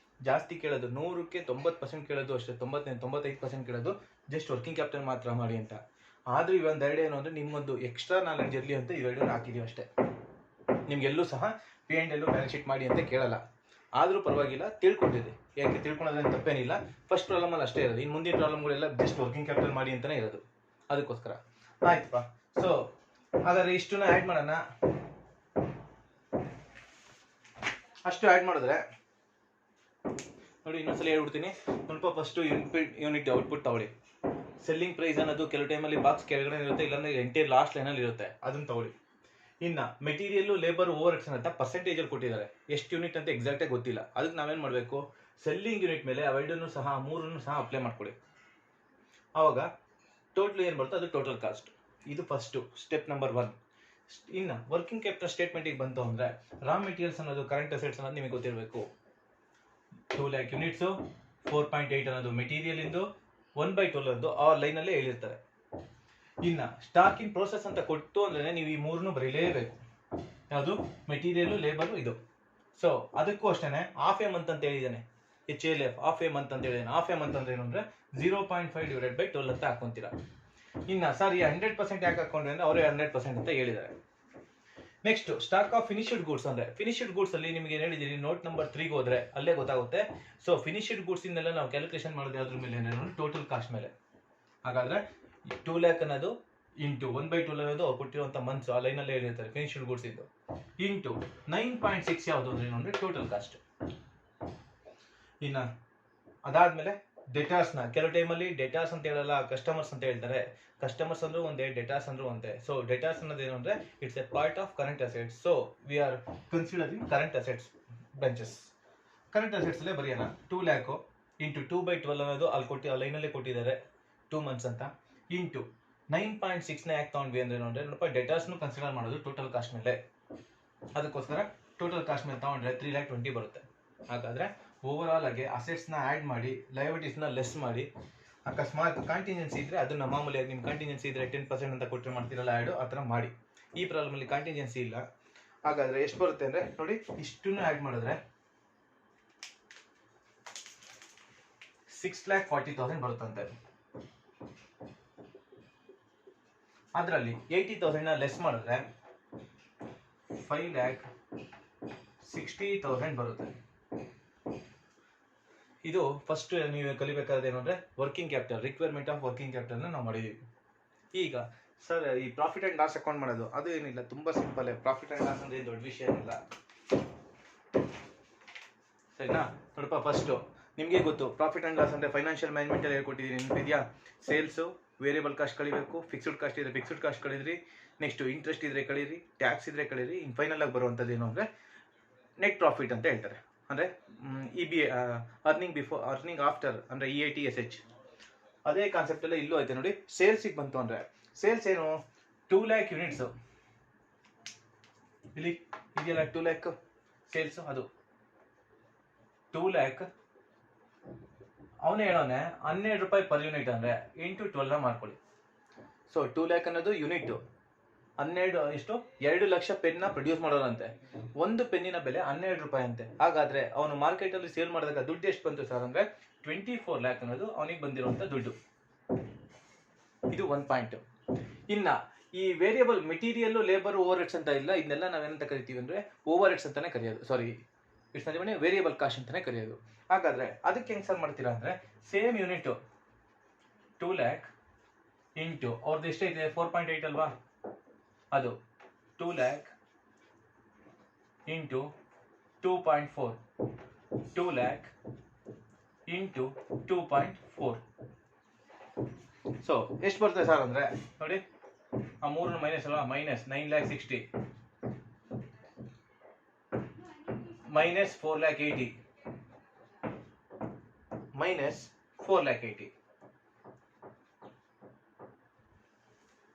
ಜಾಸ್ತಿ ಕೇಳೋದು 100ಕ್ಕೆ 90% ಕೇಳೋದು ಅಷ್ಟೇ, 95% ಕೇಳೋದು ಜಸ್ಟ್ ವರ್ಕಿಂಗ್ ಕ್ಯಾಪಿಟಲ್ ಮಾತ್ರ ಮಾಡಿ ಅಂತ. ಆದರೂ ಇವೊಂದೆರಡು ಏನು ಅಂದರೆ ನಿಮ್ಗೊಂದು ಎಕ್ಸ್ಟ್ರಾ ನಾಲೆಡ್ಜ್ ಇರಲಿ ಅಂತ ಇವೆರಡು ಹಾಕಿದೀವಿ ಅಷ್ಟೇ. ನಿಮ್ಗೆಲ್ಲೂ ಸಹ P&L ಬ್ಯಾಲೆನ್ಸ್ ಶೀಟ್ ಮಾಡಿ ಅಂತ ಕೇಳಲ್ಲ. ಆದರೂ ಪರವಾಗಿಲ್ಲ, ತಿಳ್ಕೊಂಡಿದೆ. ಯಾಕೆ ತಿಳ್ಕೊಳ್ಳೋದ್ರಲ್ಲಿ ತಪ್ಪೇನಿಲ್ಲ. ಫಸ್ಟ್ ಪ್ರಾಬ್ಲಮಲ್ಲಿ ಅಷ್ಟೇ ಇರೋದು, ಇನ್ನು ಮುಂದಿನ ಪ್ರಾಬ್ಲಮ್ಗಳೆಲ್ಲ ಜಸ್ಟ್ ವರ್ಕಿಂಗ್ ಕ್ಯಾಪಿಟಲ್ ಮಾಡಿ ಅಂತಲೇ ಇರೋದು. ಅದಕ್ಕೋಸ್ಕರ ಆಯ್ತಪ್ಪ. ಸೊ ಹಾಗಾದ್ರೆ ಇಷ್ಟನ್ನ ಆ್ಯಡ್ ಮಾಡೋಣ. ಅಷ್ಟು ಆ್ಯಡ್ ಮಾಡಿದ್ರೆ ನೋಡಿ ಇನ್ನೊಂದ್ಸಲ ಹೇಳ್ಬಿಡ್ತೀನಿ. ಸ್ವಲ್ಪ ಫಸ್ಟು ಯೂನಿಟ್ ಔಟ್ಪುಟ್ ತಗೊಳ್ಳಿ. ಸೆಲ್ಲಿಂಗ್ ಪ್ರೈಸ್ ಅನ್ನೋದು ಕೆಲವು ಟೈಮಲ್ಲಿ ಬಾಕ್ಸ್ ಕೆಳಗಡೆ ಇರುತ್ತೆ, ಇಲ್ಲಾಂದ್ರೆ ಎಂಟೈರ್ ಲಾಸ್ಟ್ ಲೈನಲ್ಲಿ ಇರುತ್ತೆ, ಅದನ್ನ ತಗೊಳ್ಳಿ. ಇನ್ನು ಮೆಟೀರಿಯಲ್ ಲೇಬರ್ ಓವರ್ ಹೆಡ್ಸ್ ಅಂತ ಪರ್ಸೆಂಟೇಜಲ್ಲಿ ಕೊಟ್ಟಿದ್ದಾರೆ, ಎಷ್ಟು ಯೂನಿಟ್ ಅಂತ ಎಕ್ಸಾಕ್ಟಾಗಿ ಗೊತ್ತಿಲ್ಲ. ಅದಕ್ಕೆ ನಾವೇನು ಮಾಡಬೇಕು, ಸೆಲ್ಲಿಂಗ್ ಯೂನಿಟ್ ಮೇಲೆ ಅವೆರಡನ್ನೂ ಸಹ ಮೂರನ್ನು ಸಹ ಅಪ್ಲೈ ಮಾಡ್ಕೊಳ್ಳಿ. ಆವಾಗ ಟೋಟಲ್ ಏನು ಬರುತ್ತೆ ಅದು ಟೋಟಲ್ ಕಾಸ್ಟ್. ಇದು ಫಸ್ಟು ಸ್ಟೆಪ್ ನಂಬರ್ 1. ಇನ್ನು ವರ್ಕಿಂಗ್ ಕ್ಯಾಪಿಟಲ್ ಸ್ಟೇಟ್ಮೆಂಟಿಗೆ ಬಂತು ಅಂದರೆ ರಾ ಮೆಟೀರಿಯಲ್ಸ್ ಅನ್ನೋದು ಕರೆಂಟ್ ಅಸೆಟ್ಸ್ ಅನ್ನೋದು ನಿಮಗೆ ಗೊತ್ತಿರಬೇಕು. 2 lakh ಯೂನಿಟ್ಸು, 4.8 ಅನ್ನೋದು ಮೆಟೀರಿಯಲ್ ಇಂದು, 1/12 ಅನ್ನೋದು ಆ ಲೈನಲ್ಲೇ ಹೇಳಿರ್ತಾರೆ. ಇನ್ನು ಸ್ಟಾಕ್ ಇನ್ ಪ್ರೋಸೆಸ್ ಅಂತ ಕೊಟ್ಟು ಅಂದ್ರೆ ನೀವು ಈ ಮೂರನ್ನು ಬರೀಲೇಬೇಕು. ಯಾವುದು, ಮೆಟೀರಿಯಲ್, ಲೇಬರ್, ಇದು. ಸೊ ಅದಕ್ಕೂ ಅಷ್ಟೇ ಹಾಫ್ ಎ ಮಂತ್ ಅಂತ ಹೇಳಿದ್ದಾನೆ, HLF ಹಾಫ್ ಎ ಮಂತ್ ಅಂತ ಹೇಳಿದ್ದಾನೆ. ಹಾಫ್ ಎ ಮಂತ್ ಅಂದ್ರೆ ಏನು ಅಂದರೆ 0.5/12 ಅಂತ ಹಾಕೊಂತೀರಾ. ಇನ್ನು ಸರ್ ಈ 100% ಯಾಕೆ ಹಾಕೊಂಡ್ರೆ ಅಂದ್ರೆ ಅವರೇ 100% ಅಂತ ಹೇಳಿದ್ದಾರೆ. Next stock of finished goods ಅಂದ್ರೆ ಫಿನಿಶ್ಡ್ ಗೂಡ್ಸ್ ಅಲ್ಲಿ ನಿಮಗೆ ಹೇಳಿದೀನಿ, ನೋಟ್ ನಂಬರ್ 3 ಹೋದ್ರೆ ಅಲ್ಲೇ ಗೊತ್ತಾಗುತ್ತೆ. ಸೊ ಫಿನಿಶ್ಡ್ ಗೂಡ್ಸ್ ಇನ್ನೆಲ್ಲ ನಾವು ಕ್ಯಾಲ್ಕುಲೇಷನ್ ಮಾಡೋದು ಅದ್ರ ಮೇಲೆ ಟೋಟಲ್ ಕಾಸ್ಟ್ ಮೇಲೆ. ಹಾಗಾದ್ರೆ 2 lakh ಅನ್ನೋದು ಇಂಟು 1/12 ಅನ್ನೋದು ಅವ್ರು ಕೊಟ್ಟಿರುವಂತ ಮಂತ್ಸ್ ಆ ಲೈನಲ್ಲೇ ಹೇಳಿರ್ತಾರೆ ಫಿನಿಶ್ಡ್ ಗೂಡ್ಸ್ ಇಂದು, ಇಂಟು 9.6 ಯಾವುದು ಅಂದ್ರೆ ಟೋಟಲ್ ಕಾಸ್ಟ್. ಇನ್ನ ಅದಾದ್ಮೇಲೆ ಡೆಟಾರ್ಸ್ ನ ಕೆಲವು ಟೈಮಲ್ಲಿ ಡೆಟಾರ್ಸ್ ಅಂತ ಹೇಳಲ್ಲ, ಕಸ್ಟಮರ್ಸ್ ಅಂತ ಹೇಳ್ತಾರೆ. ಕಸ್ಟಮರ್ಸ್ ಅಂದ್ರೂ ಒಂದೇ, ಡೆಟಾರ್ಸ್ ಅಂದ್ರೂ ಒಂದೇ. ಸೊ ಡೆಟಾರ್ಸ್ ಅನ್ನೋದು ಏನು ಅಂದ್ರೆ it's A part of current assets. So we are considering current assets branches. Current assets ಅಲ್ಲೇ ಬರೆಯೋಣ. 2 lakh ಇಂಟು 2/12 ಅನ್ನೋದು ಅಲ್ಲಿ ಆ ಲೈನಲ್ಲೇ ಕೊಟ್ಟಿದ್ದಾರೆ 2 months ಅಂತ, ಇಂಟು 9.6 ನ ಯಾಕೆ ತಗೊಂಡ್ವಿ ಅಂದ್ರೆ ನೋಡ್ರಿ ಡೆಟಾರ್ಸ್ನು ಕನ್ಸಿಡರ್ ಮಾಡೋದು ಟೋಟಲ್ ಕಾಸ್ಟ್ ಮೇಲೆ. ಅದಕ್ಕೋಸ್ಕರ ಟೋಟಲ್ ಕಾಸ್ಟ್ ಮೇಲೆ ತಗೊಂಡ್ರೆ 3,20,000 ಬರುತ್ತೆ. ಹಾಗಾದ್ರೆ ಓವರ್ ಆಲ್ ಆಗಿ ಅಸೆಟ್ಸ್ ನ ಆಡ್ ಮಾಡಿ, ಲಯಬಿಲಿಟೀಸ್ ನ ಲೆಸ್ ಮಾಡಿ, ಅಕಸ್ಮಾತ್ ಕಾಂಟಿಂಜೆನ್ಸಿ ಇದ್ರೆ ಅದನ್ನ ಮಾಮೂಲಿಯಾಗಿ ನಿಮ್ ಕಾಂಟಿಂಜೆನ್ಸಿ ಇದ್ರೆ 10% ಅಂತ ಕೊಟ್ಟರೆ ಮಾಡ್ತಿರಲ್ಲ ಆಡ್, ಆ ಥರ ಮಾಡಿ. ಈ ಪ್ರಾಬ್ಲಮ್ ಅಲ್ಲಿ ಕಾಂಟಿಂಜೆನ್ಸಿ ಇಲ್ಲ. ಹಾಗಾದ್ರೆ ಎಷ್ಟು ಬರುತ್ತೆ ಅಂದ್ರೆ ನೋಡಿ, ಇಷ್ಟನ್ನು ಆಡ್ ಮಾಡಿದ್ರೆ 6,40,000 ಬರುತ್ತಂತೆ. ಅದರಲ್ಲಿ 80,000 ನ ಲೆಸ್ ಮಾಡಿದ್ರೆ 5,60,000 ಬರುತ್ತೆ. ಇದು ಫಸ್ಟ್ ನೀವು ಕಲಿಬೇಕಾದ್ರೆ ಏನು ಅಂದ್ರೆ working capital, requirement of working capital ನಾವು ಮಾಡಿದೀವಿ. ಈಗ ಸರ್ ಈ ಪ್ರಾಫಿಟ್ ಅಂಡ್ ಲಾಸ್ ಅಕೌಂಟ್ ಮಾಡೋದು ಅದು ಏನಿಲ್ಲ, ತುಂಬಾ ಸಿಂಪಲ್. ಪ್ರಾಫಿಟ್ ಅಂಡ್ ಲಾಸ್ ಅಂದ್ರೆ ದೊಡ್ಡ ವಿಷಯ ಏನಿಲ್ಲ, ಸರಿನಾ? ನೋಡಪ್ಪ, ಫಸ್ಟ್ ನಿಮಗೆ ಗೊತ್ತು ಪ್ರಾಫಿಟ್ ಅಂಡ್ ಲಾಸ್ ಅಂದ್ರೆ ಫೈನಾನ್ಷಿಯಲ್ ಮ್ಯಾನೇಜ್ಮೆಂಟ್ ಅಲ್ಲಿ ಹೇಳ್ಕೊಟ್ಟಿದ್ದೀನಿ, ನೆನಪಿದೆಯಾ? ಸೇಲ್ಸ್, ವೇರಿಯಬಲ್ ಕಾಸ್ಟ್ ಕಳಿಬೇಕು, ಫಿಕ್ಸ್ಡ್ ಕಾಸ್ಟ್ ಇದ್ರೆ ಫಿಕ್ಸ್ಡ್ ಕಾಸ್ಟ್ ಕಳಿದ್ರಿ, ನೆಕ್ಸ್ಟ್ ಇಂಟ್ರೆಸ್ಟ್ ಇದ್ರೆ ಕಳೀರಿ, ಟ್ಯಾಕ್ಸ್ ಇದ್ರೆ ಕಳೀರಿ. ಇನ್ ಫೈನಲ್ ಆಗಿ ಬರುವಂತದ್ದು ಏನು ಅಂದ್ರೆ ನೆಟ್ ಪ್ರಾಫಿಟ್ ಅಂತ ಹೇಳ್ತಾರೆ. ಅಂದ್ರೆ EBA, ಅರ್ನಿಂಗ್ ಆಫ್ಟರ್ ಅಂದ್ರೆ EATSH. ಅದೇ ಕಾನ್ಸೆಪ್ಟ್ ಎಲ್ಲ ಇಲ್ಲೂ ಐತೆ ನೋಡಿ. ಸೇಲ್ಸಿಗೆ ಬಂತು ಅಂದ್ರೆ ಸೇಲ್ಸ್ ಏನು, 2 lakh ಯೂನಿಟ್ಸ್ ಇಲ್ಲಿ ಇದೆಯಲ್ಲ, 2 lakh ಸೇಲ್ಸ್, ಅದು 2 lakh. ಅವನೇ ಹೇಳೋನೆ 12 ರೂಪಾಯಿ ಪರ್ ಯೂನಿಟ್ ಅಂದ್ರೆ ಇಂಟು 12 ಮಾಡ್ಕೊಳ್ಳಿ. ಸೊ 2 lakh ಅನ್ನೋದು ಯೂನಿಟ್, 12 ಎಷ್ಟು, 2 ಲಕ್ಷ ಪೆನ್ನ ಪ್ರೊಡ್ಯೂಸ್ ಮಾಡೋರಂತೆ. ಒಂದು ಪೆನ್ನಿನ ಬೆಲೆ 12 ರೂಪಾಯಿ ಅಂತೆ. ಹಾಗಾದ್ರೆ ಅವನು ಮಾರ್ಕೆಟ್ ಅಲ್ಲಿ ಸೇಲ್ ಮಾಡಿದಾಗ ದುಡ್ಡು ಎಷ್ಟು ಬಂತು ಸರ್ ಅಂದ್ರೆ 24 lakh ಅನ್ನೋದು ಅವನಿಗೆ ಬಂದಿರುವಂತ ದುಡ್ಡು. ಇದು 1 ಪಾಯಿಂಟ್. ಇನ್ನ ಈ variable material, labour, over heads ಅಂತ ಇಲ್ಲ, ಇದನ್ನೆಲ್ಲ ನಾವೇನಂತ ಕರಿತೀವಿ ಅಂದ್ರೆ ಓವರ್ ಹೆಡ್ಸ್ ಅಂತಾನೆ ಕರೆಯೋದು. ಸಾರಿ, ಇಟ್ಸ್ ವೇರಿಯಬಲ್ ಕಾಸ್ಟ್ ಅಂತಾನೆ ಕರೆಯೋದು. ಹಾಗಾದ್ರೆ ಅದಕ್ಕೆ ಹೆಂಗ್ ಸರ್ ಮಾಡ್ತೀರಾ ಅಂದ್ರೆ ಸೇಮ್ ಯೂನಿಟ್ 2 lakh ಇಂಟು ಅವ್ರದ್ದು ಎಷ್ಟೈತೆ 4.8 ಅಲ್ವಾ, ಅದು 2 lakh into 2.4, 2 lakh into 2.4. So ಎಷ್ಟು ಬರ್ತದೆ ಸರ್ ಅಂದ್ರೆ ನೋಡಿ, ಆ ಮೂರನ್ನು ಮೈನಸ್ ಅಲ್ವಾ, ಮೈನಸ್ 9,60,000 ಮೈನಸ್ 4,80,000 ಮೈನಸ್ 4,80,000.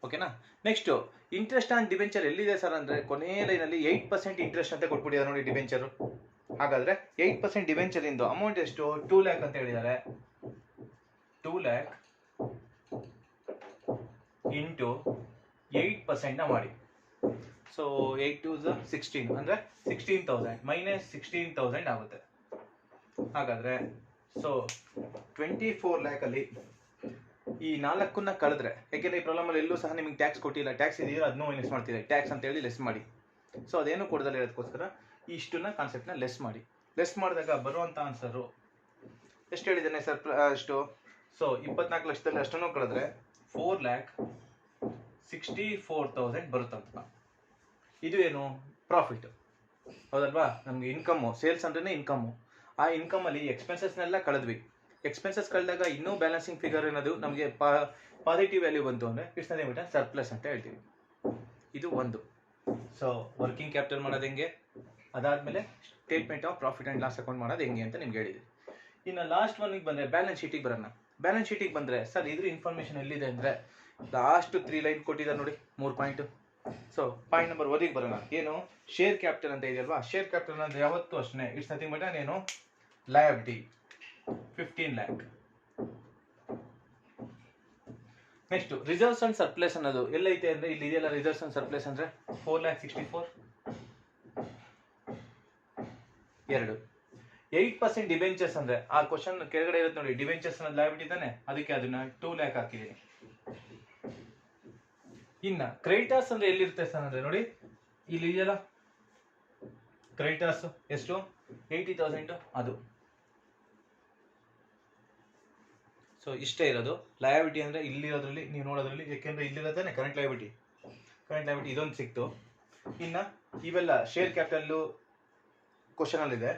ಓಕೆನಾ? ನೆಕ್ಸ್ಟ್ ಇಂಟ್ರೆಸ್ಟ್ ಆನ್ ಡಿಬೆಂಚರ್ ಎಲ್ಲಿದೆ ಸರ್ ಅಂದ್ರೆ ಕೊನೆಯ ಲೈನಲ್ಲಿ 8% ಇಂಟ್ರೆಸ್ಟ್ ಅಂತ ಕೊಟ್ಬಿಟ್ಟಿದ್ದಾರೆ ನೋಡಿ ಡಿಬೆಂಚರ್. ಹಾಗಾದ್ರೆ 8% ಡಿಬೆಂಚರ್ ಇಂದು ಅಮೌಂಟ್ ಎಷ್ಟು, 2 lakh ಅಂತ ಹೇಳಿದ್ದಾರೆ. 2 lakh ಇಂಟು 8% ನ ಮಾಡಿ. ಸೊ 8 to 16 ಅಂದ್ರೆ 16,000 ಮೈನಸ್ 16,000 ಆಗುತ್ತೆ. ಹಾಗಾದ್ರೆ ಸೊ 24 lakh ಅಲ್ಲಿ ಈ 4ನ್ನ ಕಳೆದ್ರೆ, ಯಾಕೆಂದ್ರೆ ಈ ಪ್ರಾಬ್ಲಮ್ ಅಲ್ಲಿ ಎಲ್ಲೂ ಸಹ ನಿಮಗೆ ಟ್ಯಾಕ್ಸ್ ಕೊಟ್ಟಿಲ್ಲ, ಟ್ಯಾಕ್ಸ್ ಇದೆಯೋ ಅದನ್ನೂ ಮೈನಸ್ ಮಾಡ್ತಿದೆ, ಟ್ಯಾಕ್ಸ್ ಅಂತ ಹೇಳಿ ಲೆಸ್ ಮಾಡಿ. ಸೊ ಅದೇನು ಕೊಡದಲ್ಲ, ಅದಕ್ಕೋಸ್ಕರ ಇಷ್ಟನ್ನ ಕಾನ್ಸೆಪ್ಟ್ ನ ಲೆಸ್ ಮಾಡಿ. ಲೆಸ್ ಮಾಡಿದಾಗ ಬರುವಂತ ಆನ್ಸರು ಎಷ್ಟು ಹೇಳಿದ್ದೇನೆ ಸರ್, ಅಷ್ಟು. ಸೊ 24 ಲಕ್ಷದಲ್ಲಿ ಅಷ್ಟನ್ನು ಕಳೆದ್ರೆ 4,64,000 ಬರುತ್ತಂತ. ಇದು ಏನು, ಪ್ರಾಫಿಟ್, ಹೌದಲ್ವಾ? ನಮ್ಗೆ ಇನ್ಕಮ್ಮು, ಸೇಲ್ಸ್ ಅಂದ್ರೇನೆ ಇನ್ಕಮ್ಮು. ಆ ಇನ್ಕಮಲ್ಲಿ ಎಕ್ಸ್ಪೆನ್ಸಸ್ನೆಲ್ಲ ಕಳೆದ್ವಿ. ಎಕ್ಸ್ಪೆನ್ಸಸ್ ಕಳೆದಾಗ ಇನ್ನೂ ಬ್ಯಾಲೆನ್ಸಿಂಗ್ ಫಿಗರ್ ಅನ್ನೋದು ನಮಗೆ ಪಾಸಿಟಿವ್ ವ್ಯಾಲ್ಯೂ ಬಂತು ಅಂದರೆ ಇಟ್ಸ್ ನಥಿಂಗ್ ಬಟ್ ಸರ್ಪ್ಲಸ್ ಅಂತ ಹೇಳ್ತೀವಿ. ಇದು ಒಂದು. ಸೊ ವರ್ಕಿಂಗ್ ಕ್ಯಾಪಿಟಲ್ ಮಾಡೋದು ಹೆಂಗೆ, ಅದಾದಮೇಲೆ statement of profit and loss account ಮಾಡೋದು ಹೆಂಗೆ ಅಂತ ನಿಮ್ಗೆ ಹೇಳಿದೆ. ಇನ್ನು ಲಾಸ್ಟ್ ಒನ್ಗೆ ಬಂದರೆ ಬ್ಯಾಲೆನ್ಸ್ ಶೀಟಿಗೆ ಬರೋಣ. ಬ್ಯಾಲೆನ್ಸ್ ಶೀಟಿಗೆ ಬಂದರೆ ಸರ್ ಇದ್ರ ಇನ್ಫಾರ್ಮೇಷನ್ ಎಲ್ಲಿದೆ ಅಂದರೆ ಲಾಸ್ಟ್ 3 ಲೈನ್ ಕೊಟ್ಟಿದ್ದಾರೆ ನೋಡಿ, 3 ಪಾಯಿಂಟು. ಸೊ ಪಾಯಿಂಟ್ ನಂಬರ್ 1ಗೆ ಬರೋಣ. ಏನು ಶೇರ್ ಕ್ಯಾಪಿಟಲ್ ಅಂತ ಇದೆಯಲ್ವಾ, ಶೇರ್ ಕ್ಯಾಪಿಟಲ್ ಅಂದರೆ ಯಾವತ್ತೂ ಅಷ್ಟೇ ಇಟ್ಸ್ ನಥಿಂಗ್ ಬಟ್ ಏನು liability 15 lakh. Next reserves and surplus ಅನ್ನೋದು ಎಲ್ಲೈತೆ ಅಂದರೆ ಇಲ್ಲಿ ಇದೆಯಲ್ಲ, ರಿಸರ್ವ್ಸ್ ಅಂಡ್ ಸರ್ಪ್ಲಸ್ ಅಂದರೆ 4,64,000. 2 8% ಡಿಬೆಂಚರ್ಸ್ ಅಂದರೆ ಆ ಕ್ವಶನ್ ಕೆಳಗಡೆ ಇರುತ್ತೆ ನೋಡಿ, ಡಿಬೆಂಚರ್ಸ್ ಅನ್ನೋದು ಲಯಬಿಲಿಟಿ ತಾನೆ, ಅದಕ್ಕೆ ಅದನ್ನ 2 lakh ಹಾಕಿದ್ದೀನಿ. ಇನ್ನ ಕ್ರೆಡಿಟರ್ಸ್ ಅಂದ್ರೆ ಎಲ್ಲಿರುತ್ತೆ ಸರ್ ಅಂದ್ರೆ ನೋಡಿ ಇಲ್ಲಿ ಇದೆಯಲ್ಲ, ಕ್ರೆಡಿಟರ್ಸ್ ಎಷ್ಟು 80,000 ಅದು. ಸೊ ಇಷ್ಟೇ ಇರೋದು. ಲಯಬಿಲಿಟಿ ಅಂದ್ರೆ ಇಲ್ಲಿರೋದ್ರಲ್ಲಿ ನೀವು ನೋಡೋದ್ರಲ್ಲಿ, ಯಾಕೆಂದ್ರೆ ಇಲ್ಲಿರೋದೇ ಕರೆಂಟ್ ಲಯಬಿಲಿಟಿ ಇದೊಂದು ಸಿಕ್ತು. ಇನ್ನ ಇವೆಲ್ಲ ಶೇರ್ ಕ್ಯಾಪಿಟಲ್ ಕ್ವಶನ್ ಅಲ್ಲಿ ಇದೆ.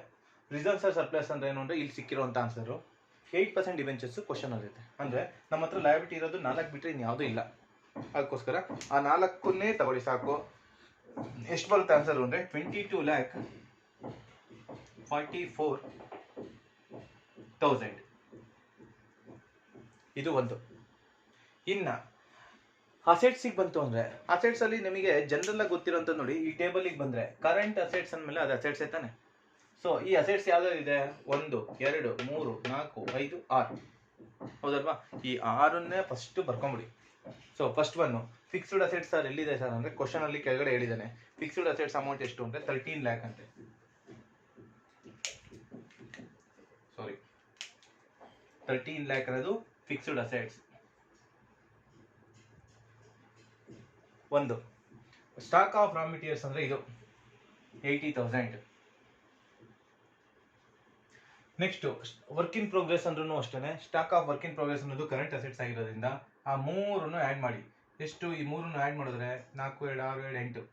ರಿಸರ್ವ್ಸ್ ಆರ್ ಸರ್ಪ್ಲಸ್ ಅಂದ್ರೆ ಏನು ಅಂದ್ರೆ ಇಲ್ಲಿ ಸಿಕ್ಕಿರುವಂತ ಆನ್ಸರ್ 8% ಡಿಬೆಂಚರ್ಸ್ ಕ್ವಶನ್ ಅಲ್ಲಿ ಇದೆ. ಅಂದ್ರೆ ನಮ್ಮ ಹತ್ರ ಲಯಬಿಲಿಟಿ ಇರೋದು 4 ಬಿಟ್ರೆ ಇನ್ಯಾವುದೂ ಇಲ್ಲ. ಅದಕ್ಕೋಸ್ಕರ ಆ 4 ತಗೊಳ್ಳಿ ಸಾಕು. ಎಷ್ಟು ಬರುತ್ತೆ ಆನ್ಸರ್ ಅಂದ್ರೆ 22,44,000. ಇದು ಒಂದು. ಇನ್ನ ಅಸೆಟ್ಸಿಗೆ ಬಂತು ಅಂದ್ರೆ ಅಸೆಟ್ಸ್ ಅಲ್ಲಿ ನಿಮಗೆ ಜನರಲ್ ಆಗಿ ಗೊತ್ತಿರೋಂಥ ನೋಡಿ, ಈ ಟೇಬಲ್ಗೆ ಬಂದ್ರೆ ಕರೆಂಟ್ ಅಸೆಟ್ಸ್ ಅಂದಮೇಲೆ ಅದು ಅಸೆಟ್ಸ್ ತಾನೆ. ಸೊ ಈ ಅಸೆಟ್ಸ್ ಯಾವ್ದಾದ್ರು ಇದೆ 1 2 3 4 5 6 ಹೌದಲ್ವಾ. ಈ 6 ಫಸ್ಟ್ ಬರ್ಕೊಂಬಿಡಿ. So first one fixed assets sir ಎಲ್ಲಿದೆ ಸರ್ ಅಂದ್ರೆ ಕ್ವಶನ್ ಅಲ್ಲಿ ಕೆಳಗಡೆ ಹೇಳಿದ್ದಾನೆ. ಫಿಕ್ಸ್ಡ್ ಅಸೆಟ್ಸ್ ಅಮೌಂಟ್ ಎಷ್ಟು ಅಂದ್ರೆ 13 lakh ಅಂತೆ. ಸಾರಿ 13 lakh ಅನ್ನೋದು ಫಿಕ್ಸ್ಡ್ ಅಸೆಟ್ಸ್. ಒಂದು ಸ್ಟಾಕ್ ಆಫ್ ರಾ ಮೆಟೀರಿಯಲ್ಸ್ ಅಂದ್ರೆ ಇದು 80,000. ನೆಕ್ಸ್ಟ್ ವರ್ಕ್ ಇನ್ ಪ್ರೋಗ್ರೆಸ್ ಅಂದ್ರೂ ಅಷ್ಟೇ. Stock of work in progress ಅನ್ನೋದು ಕರೆಂಟ್ ಅಸೆಟ್ಸ್ ಆಗಿರೋದ್ರಿಂದ ಆ 3 ಆ್ಯಡ್ ಮಾಡಿ. ಎಷ್ಟು ಈ 3 ಆ್ಯಡ್ ಮಾಡಿದ್ರೆ 4 2 6 7 8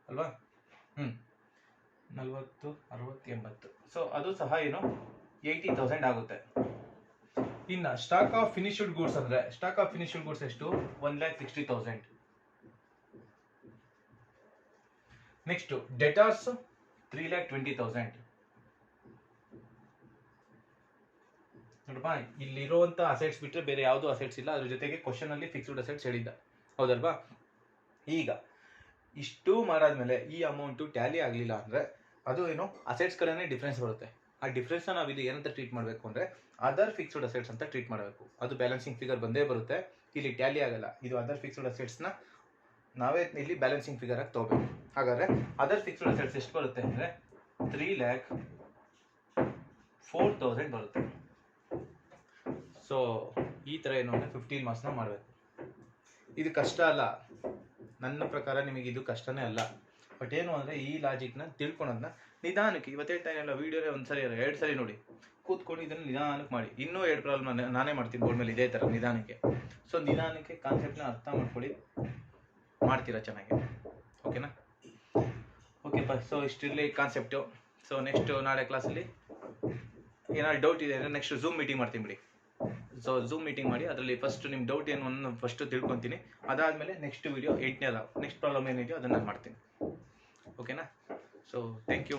ಅಲ್ವಾ. 40 60 80. ಸೊ ಅದು ಸಹ ಏನು 80,000 ಆಗುತ್ತೆ. ಇನ್ನು ಸ್ಟಾಕ್ ಆಫ್ ಫಿನಿಶ್ಡ್ ಗೂಡ್ಸ್ ಅಂದ್ರೆ ಸ್ಟಾಕ್ ಆಫ್ ಫಿನಿಶ್ಡ್ ಗೂಡ್ಸ್ ಎಷ್ಟು 1,60,000. ನೆಕ್ಸ್ಟ್ ಡೆಟಾರ್ಸ್ 3,20,000. ನೋಡಪ್ಪ, ಇಲ್ಲಿರುವಂತ ಅಸೆಟ್ಸ್ ಬಿಟ್ಟರೆ ಬೇರೆ ಯಾವುದು ಅಸೆಟ್ಸ್ ಇಲ್ಲ. ಅದ್ರ ಜೊತೆಗೆ ಕ್ವಶನ್ ಅಲ್ಲಿ ಫಿಕ್ಸ್ಡ್ ಅಸೆಟ್ಸ್ ಹೇಳಿದ್ದ, ಹೌದಲ್ವಾ. ಈಗ ಇಷ್ಟು ಮಾಡಾದ್ಮೇಲೆ ಈ ಅಮೌಂಟು ಟ್ಯಾಲಿ ಆಗಲಿಲ್ಲ ಅಂದ್ರೆ ಅದು ಏನು ಅಸೆಟ್ಸ್ ಕಡೆನೇ ಡಿಫ್ರೆನ್ಸ್ ಬರುತ್ತೆ. ಆ ಡಿಫ್ರೆನ್ಸ್ನ ನಾವು ಇಲ್ಲಿ ಏನಂತ ಟ್ರೀಟ್ ಮಾಡಬೇಕು ಅಂದ್ರೆ ಅದರ್ ಫಿಕ್ಸ್ಡ್ ಅಸೆಟ್ಸ್ ಅಂತ ಟ್ರೀಟ್ ಮಾಡಬೇಕು. ಅದು ಬ್ಯಾಲೆನ್ಸಿಂಗ್ ಫಿಗರ್ ಬಂದೇ ಬರುತ್ತೆ, ಇಲ್ಲಿ ಟ್ಯಾಲಿ ಆಗಲ್ಲ. ಇದು ಅದರ್ ಫಿಕ್ಸ್ಡ್ ಅಸೆಟ್ಸ್ನ ನಾವೇ ಇಲ್ಲಿ ಬ್ಯಾಲೆನ್ಸಿಂಗ್ ಫಿಗರ್ ಆಗಿ ತಗೋಬೇಕು. ಹಾಗಾದ್ರೆ ಅದರ್ ಫಿಕ್ಸ್ಡ್ ಅಸೆಟ್ಸ್ ಎಷ್ಟು ಬರುತ್ತೆ ಅಂದ್ರೆ 3,04,000 ಬರುತ್ತೆ. ಸೊ ಈ ಥರ ಏನು ಅಂದರೆ 15 ಮಾರ್ಕ್ಸ್ನ ಮಾಡಬೇಕು. ಇದು ಕಷ್ಟ ಅಲ್ಲ, ನನ್ನ ಪ್ರಕಾರ ನಿಮಗೆ ಇದು ಕಷ್ಟನೇ ಅಲ್ಲ. ಬಟ್ ಏನು ಅಂದರೆ ಈ ಲಾಜಿಕ್ನ ತಿಳ್ಕೊಳೋದನ್ನ ನಿಧಾನಕ್ಕೆ, ಇವತ್ತು ಹೇಳ್ತಾ ಇಲ್ಲ ವೀಡಿಯೋನೇ 1 ಸರಿ 2 ಸರಿ ನೋಡಿ ಕೂತ್ಕೊಂಡು ಇದನ್ನು ನಿಧಾನಕ್ಕೆ ಮಾಡಿ. ಇನ್ನೂ 2 ಪ್ರಾಬ್ಲಮ್ ನಾನೇ ಮಾಡ್ತೀನಿ ಬೋರ್ಡ್ ಮೇಲೆ ಇದೇ ಥರ ನಿಧಾನಕ್ಕೆ. ಸೊ ನಿಧಾನಕ್ಕೆ ಕಾನ್ಸೆಪ್ಟ್ನ ಅರ್ಥ ಮಾಡ್ಕೊಳ್ಳಿ, ಮಾಡ್ತೀರಾ ಚೆನ್ನಾಗಿ. ಓಕೆನಾ? ಓಕೆ ಸೊ ಇಷ್ಟಿರಲಿ ಕಾನ್ಸೆಪ್ಟು. ಸೊ ನೆಕ್ಸ್ಟ್ ನಾಳೆ ಕ್ಲಾಸಲ್ಲಿ ಏನಾದ್ರು ಡೌಟ್ ಇದೆ ಅಂದರೆ ನೆಕ್ಸ್ಟ್ ಝೂಮ್ ಮೀಟಿಂಗ್ ಮಾಡ್ತೀನಿ ಬಿಡಿ. ಸೊ ಝೂಮ್ ಮೀಟಿಂಗ್ ಮಾಡಿ ಅದರಲ್ಲಿ ಫಸ್ಟ್ ನಿಮ್ಮ ಡೌಟ್ ಏನು ಅನ್ನೋ ಫಸ್ಟ್ ತಿಳ್ಕೊತೀನಿ. ಅದಾದಮೇಲೆ ನೆಕ್ಸ್ಟ್ ವಿಡಿಯೋ 8ನೇ ನೆಕ್ಸ್ಟ್ ಪ್ರಾಬ್ಲಮ್ ಏನಿದೆಯೋ ಅದನ್ನು ಮಾಡ್ತೀನಿ. ಓಕೆನಾ? So thank you.